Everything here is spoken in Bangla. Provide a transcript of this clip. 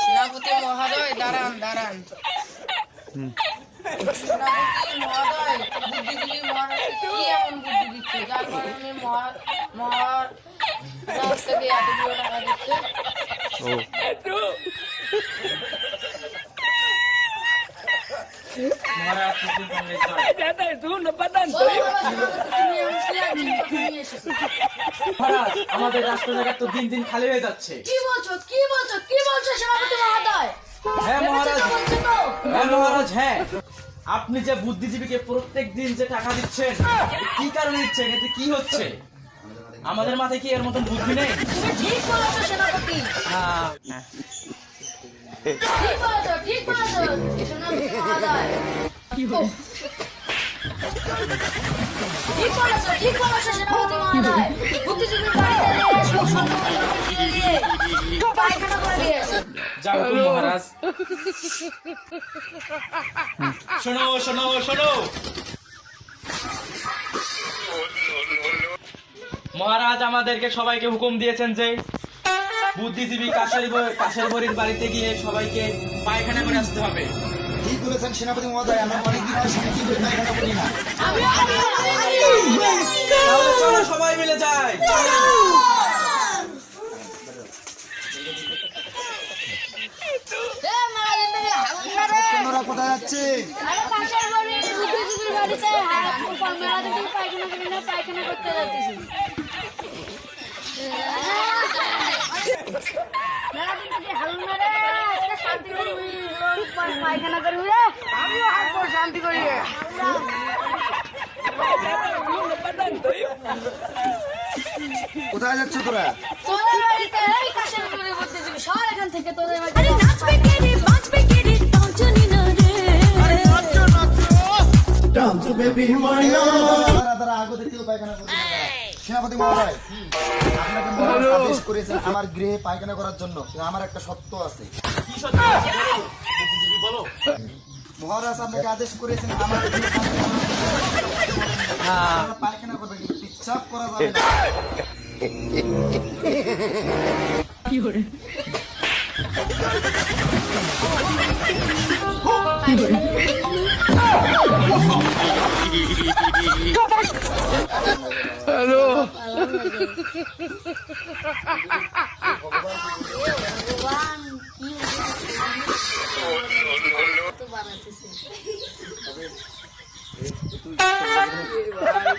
সেনাপতি মহোদয় দাঁড়ান দাঁড়ান। সেনাপতি মহোদয়, বুদ্ধিজীবী মহারাজ কি এমন বুদ্ধি দিচ্ছে যার কারণে মহারাজ থেকে এতগুলো টাকা দিচ্ছে? আমাদের রাষ্ট্রজায়গা তো দিন দিন খালি হয়ে যাচ্ছে। কি বলছো সেনাপতি মহোদয়? হ্যাঁ মহারাজ, হ্যাঁ মহারাজ, হ্যাঁ। আপনি যে বুদ্ধিজীবীকে প্রত্যেক দিন যে টাকা দিচ্ছেন, কি কারণে দিচ্ছেন? এতে কি হচ্ছে? আমাদের মাথায় কি এর মতন বুদ্ধি নেই? তুমি ঠিক বলেছো সেনাপতি, ঠিক বলেছো সেনাপতি মহোদয়। ঠিক বলেছো সেনাপতি মহোদয়। বুদ্ধিজীবীর বাড়িতে এসে সম্পূর্ণ দিয়ে পায়খানা করে দিয়েছে। যাও তুমি মহারাজ। শোনো শোনো শোনো, মহারাজ আমাদেরকে সবাইকে হুকুম দিয়েছেন যে বুদ্ধিজীবী কাশের বড়ির বাড়িতে গিয়ে সবাইকে পায়খানা করে আসতে হবে। ঠিক বলেছেন সেনাপতি মহোদয়, আমরা অনেকদিন শান্তি করে পায়খানা করি না। তাহলে চলো সবাই মিলে যাই। তোমরা কোথায় যাচ্ছে? বুদ্ধিজীবীর বাড়িতে পায়খানা করতে যাচ্ছি। পায়খানা করি, আমিও হাত শান্তি করি। কোথায় যাচ্ছ তোরা? তোদের বাড়িতে এই কাশের বাড়ি বুদ্ধিজীবী সর এখান থেকে, তোদের বাড়িতে তারা আগে থেকেও পায়খানা করতে পারে। সেনাপতি মহোদয়, আপনাকে মহারাজ আদেশ করেছেন আমার গৃহে পায়খানা করার জন্য, কিন্তু আমার একটা সত্য আছে। কি সত্য? বুদ্ধিজীবী বলো। মহারাজ আপনাকে আদেশ করেছেন আমার গৃহে পায়খানা করবে, কিন্তু পিচ্ছাপ করা যাবে না। ভগবান কি